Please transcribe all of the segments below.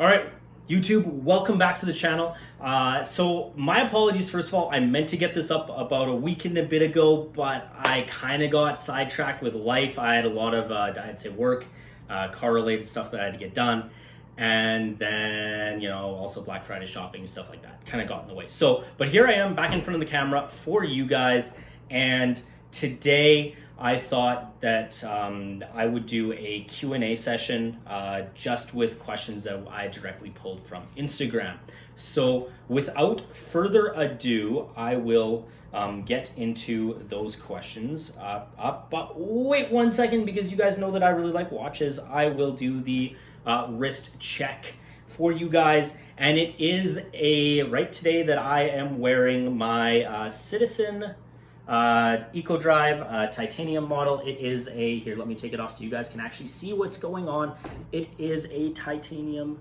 All right, YouTube, welcome back to the channel. So my apologies, first of all, I meant to get this up about a week and a bit ago, but I kind of got sidetracked with life. I had a lot of, I'd say work, car-related stuff that I had to get done. And then, also Black Friday shopping and stuff like that kind of got in the way. So, but here I am back in front of the camera for you guys. And today I thought that I would do a Q&A session just with questions that I directly pulled from Instagram. So without further ado, I will get into those questions. But wait 1 second, because you guys know that I really like watches. I will do the wrist check for you guys. And it is right today that I am wearing my Citizen EcoDrive titanium model. It is here, let me take it off so you guys can actually see what's going on. It is a titanium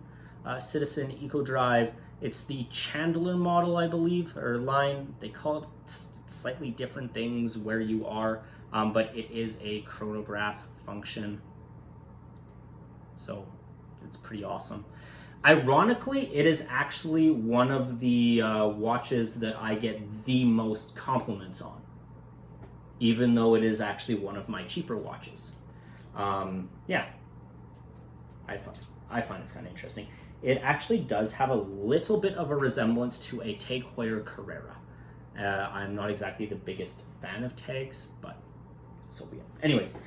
Citizen EcoDrive. It's the Chandler model, I believe, or line. They call it slightly different things where you are, but it is a chronograph function. So it's pretty awesome. Ironically, it is actually one of the watches that I get the most compliments on, even though it is actually one of my cheaper watches. Yeah, I find it's kind of interesting. It actually does have a little bit of a resemblance to a Tag Heuer Carrera. I'm not exactly the biggest fan of tags, but so be it. Anyways,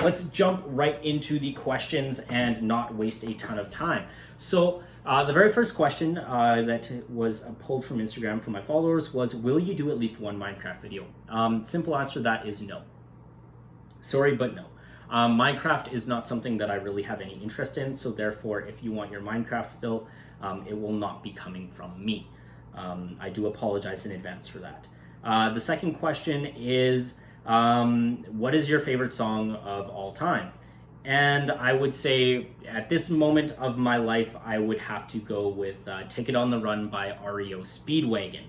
let's jump right into the questions and not waste a ton of time. So the very first question that was pulled from Instagram from my followers was, will you do at least one Minecraft video? Simple answer to that is no. Sorry, but no. Minecraft is not something that I really have any interest in, so therefore if you want your Minecraft fill, it will not be coming from me. I do apologize in advance for that. The second question is, what is your favorite song of all time? And I would say at this moment of my life, I would have to go with Take It On The Run by REO Speedwagon.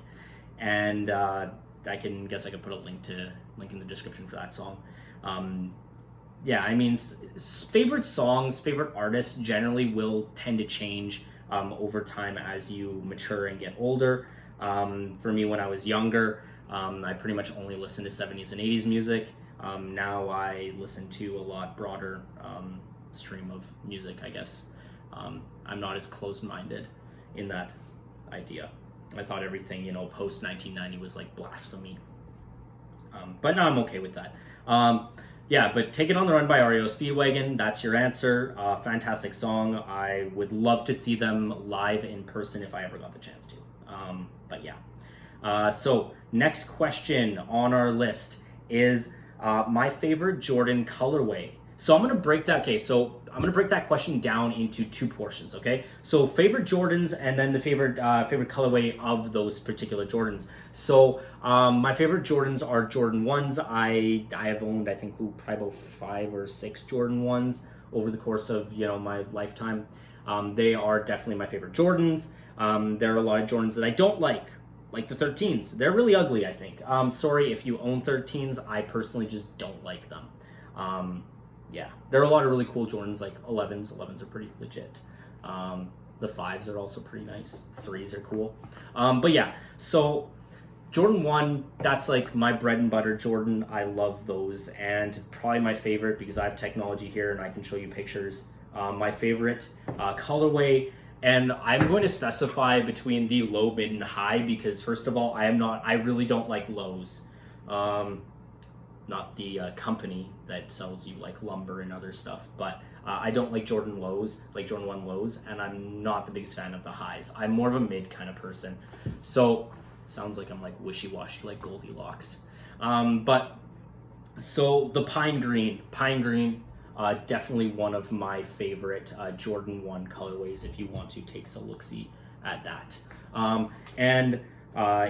And I guess I could put a link in the description for that song. Yeah, I mean, favorite songs, favorite artists generally will tend to change over time as you mature and get older. For me, when I was younger, I pretty much only listened to 70s and 80s music. Now I listen to a lot broader stream of music, I guess. I'm not as closed-minded in that idea. I thought everything, post 1990 was like blasphemy. But now I'm okay with that. Yeah, but Take It On The Run by REO Speedwagon, that's your answer. Fantastic song. I would love to see them live in person if I ever got the chance to. But yeah. So next question on our list is my favorite Jordan colorway. So I'm gonna break that. Okay, so I'm gonna break that question down into two portions. Okay, so favorite Jordans and then the favorite colorway of those particular Jordans. So my favorite Jordans are Jordan 1s. I have owned, I think, probably about 5 or 6 Jordan 1s over the course of my lifetime. They are definitely my favorite Jordans. There are a lot of Jordans that I don't like the 13s. They're really ugly, I think. Sorry if you own 13s. I personally just don't like them. Yeah, there are a lot of really cool Jordans, like 11s. 11s are pretty legit. The 5s are also pretty nice. 3s are cool. But yeah, so Jordan 1, that's like my bread and butter Jordan. I love those, and probably my favorite, because I have technology here and I can show you pictures. My favorite colorway, and I'm going to specify between the low, mid, and high, because first of all, I really don't like lows. Not the company that sells you like lumber and other stuff, but I don't like Jordan lows, like Jordan 1 lows, and I'm not the biggest fan of the highs. I'm more of a mid kind of person. So sounds like I'm like wishy-washy, like Goldilocks. But so the pine green, definitely one of my favorite Jordan 1 colorways if you want to take a look-see at that. And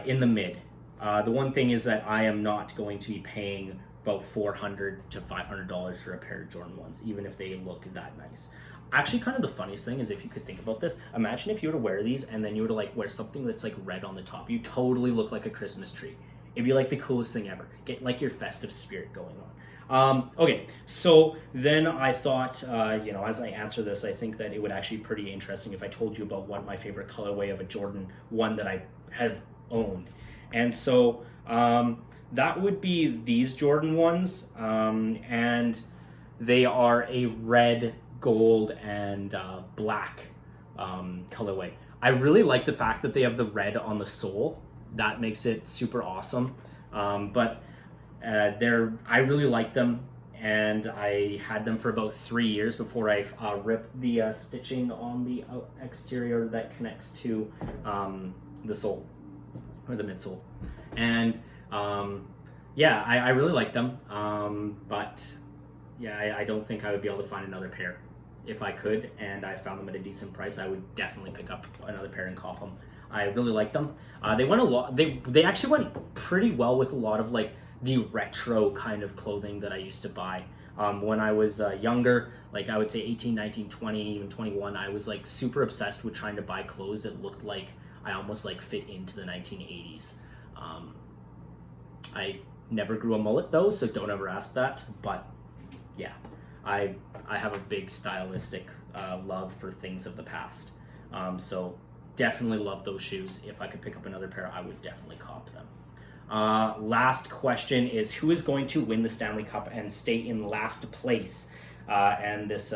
in the mid, the one thing is that I am not going to be paying about $400 to $500 for a pair of Jordan 1s, even if they look that nice. Actually, kind of the funniest thing is, if you could think about this, imagine if you were to wear these and then you were to like wear something that's like red on the top. You totally look like a Christmas tree. It'd be like the coolest thing ever. Get like your festive spirit going on. Okay, so then I thought, as I answer this, I think that it would actually be pretty interesting if I told you about what my favorite colorway of a Jordan 1 that I have owned. And so that would be these Jordan 1s, and they are a red, gold, and black colorway. I really like the fact that they have the red on the sole. That makes it super awesome. But I really like them, and I had them for about 3 years before I ripped the stitching on the exterior that connects to the sole or the midsole. And I really like them. But yeah, I don't think I would be able to find another pair. If I could, and I found them at a decent price, I would definitely pick up another pair and cop them. I really like them. They went a lot. They actually went pretty well with a lot of like the retro kind of clothing that I used to buy. When I was younger, like I would say 18, 19, 20, even 21, I was like super obsessed with trying to buy clothes that looked like I almost like fit into the 1980s. I never grew a mullet though, so don't ever ask that. But yeah, I have a big stylistic love for things of the past. So definitely love those shoes. If I could pick up another pair, I would definitely cop them. Last question is, who is going to win the Stanley Cup and stay in last place? And this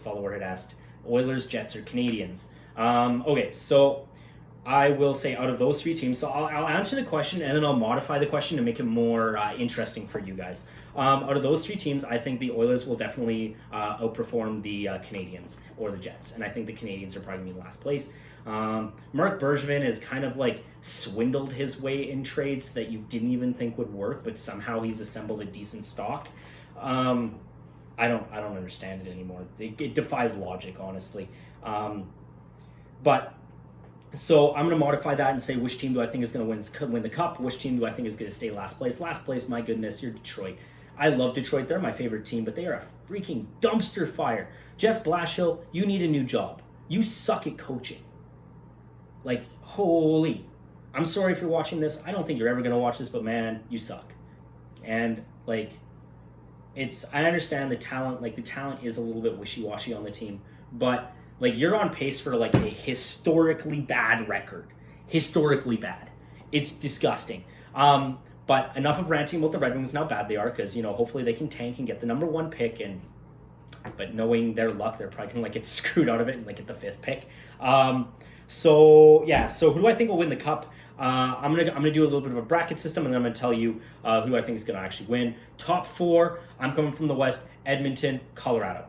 follower had asked, Oilers, Jets, or Canadians? Okay, so I will say out of those three teams, so I'll answer the question and then I'll modify the question to make it more interesting for you guys. Out of those three teams, I think the Oilers will definitely outperform the Canadians or the Jets, and I think the Canadians are probably going to be in last place. Mark Bergevin has kind of like swindled his way in trades that you didn't even think would work, but somehow he's assembled a decent stock. I don't understand it anymore. It defies logic, honestly. But so I'm going to modify that and say, which team do I think is going to win the cup? Which team do I think is going to stay last place? Last place, my goodness, you're Detroit. I love Detroit. They're my favorite team, but they are a freaking dumpster fire. Jeff Blashill, you need a new job. You suck at coaching. Like, holy. I'm sorry if you're watching this. I don't think you're ever going to watch this, but man, you suck. And, like, I understand the talent. Like, the talent is a little bit wishy-washy on the team, but like, you're on pace for like a historically bad record. Historically bad. It's disgusting. But enough of ranting about the Red Wings and how bad they are, because, hopefully they can tank and get the number 1 pick. But knowing their luck, they're probably gonna like get screwed out of it and like get the 5th pick. So who do I think will win the cup? I'm gonna do a little bit of a bracket system, and then I'm gonna tell you who I think is gonna actually win. Top 4. I'm coming from the West: Edmonton, Colorado,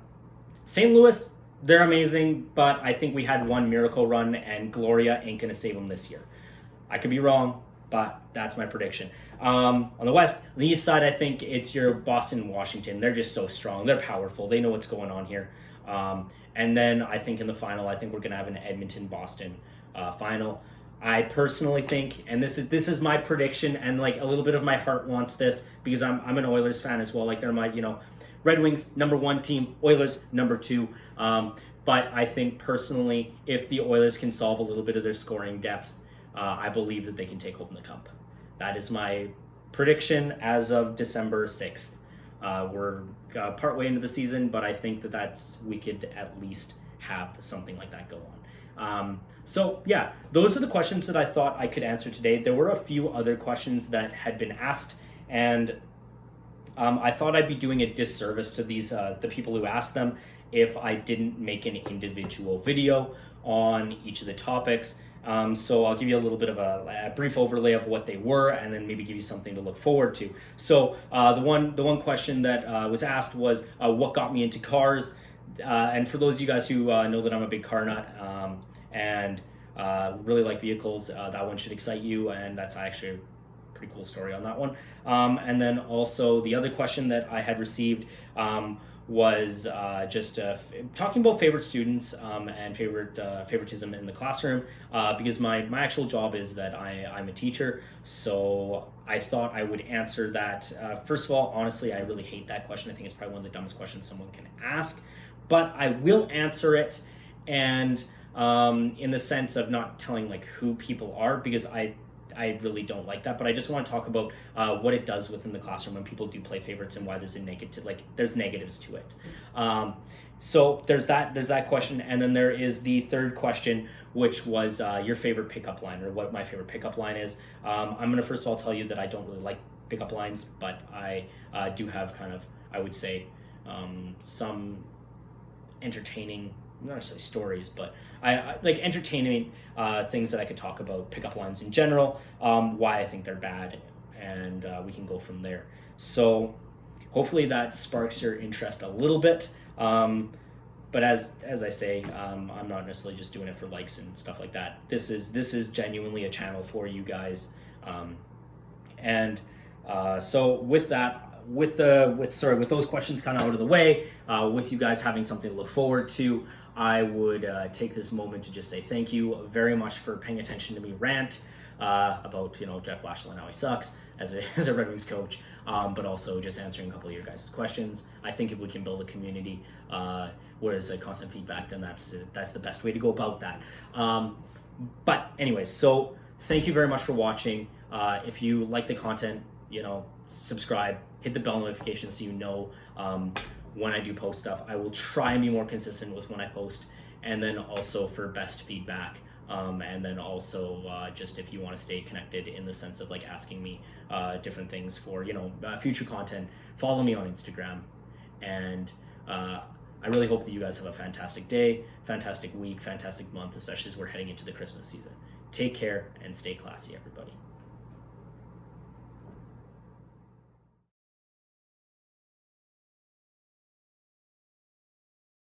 St. Louis. They're amazing, but I think we had one miracle run, and Gloria ain't going to save them this year. I could be wrong, but that's my prediction. On the West, on the East side, I think it's your Boston, Washington. They're just so strong. They're powerful. They know what's going on here. And then I think in the final, I think we're going to have an Edmonton-Boston final. I personally think, and this is my prediction, and like a little bit of my heart wants this, because I'm an Oilers fan as well. Like, they're my, Red Wings, number 1 team, Oilers, number 2. But I think personally, if the Oilers can solve a little bit of their scoring depth, I believe that they can take home the cup. That is my prediction as of December 6th. We're partway into the season, but I think we could at least have something like that go on. Those are the questions that I thought I could answer today. There were a few other questions that had been asked, and I thought I'd be doing a disservice to the people who asked them if I didn't make an individual video on each of the topics. So I'll give you a little bit of a brief overlay of what they were, and then maybe give you something to look forward to. So the one question that was asked was what got me into cars. And for those of you guys who know that I'm a big car nut and really like vehicles, that one should excite you, and that's actually pretty cool story on that one. And then also the other question that I had received was just talking about favorite students and favoritism in the classroom, because my actual job is that I'm a teacher. So I thought I would answer that. First of all, honestly, I really hate that question. I think it's probably one of the dumbest questions someone can ask, but I will answer it, and in the sense of not telling like who people are, because I I really don't like that. But I just want to talk about what it does within the classroom when people do play favorites and why there's there's negatives to it. So there's that question, and then there is the third question, which was your favorite pickup line, or what my favorite pickup line is. I'm going to first of all tell you that I don't really like pickup lines, but I do have kind of, I would say, some entertaining, not necessarily stories, but I like entertaining things that I could talk about pickup lines in general, why I think they're bad, and we can go from there. So hopefully that sparks your interest a little bit. But as I say, I'm not necessarily just doing it for likes and stuff like that. This is genuinely a channel for you guys, so with that, with those questions kind of out of the way, with you guys having something to look forward to, I would take this moment to just say thank you very much for paying attention to me rant about Jeff Blashill and how he sucks as a Red Wings coach, but also just answering a couple of your guys' questions. I think if we can build a community where there's a constant feedback, then that's the best way to go about that. But anyways, so thank you very much for watching. If you like the content, subscribe, hit the bell notification so you know when I do post stuff. I will try and be more consistent with when I post, and then also for best feedback. And then also just if you want to stay connected in the sense of like asking me different things for future content, follow me on Instagram. And I really hope that you guys have a fantastic day, fantastic week, fantastic month, especially as we're heading into the Christmas season. Take care and stay classy, everybody.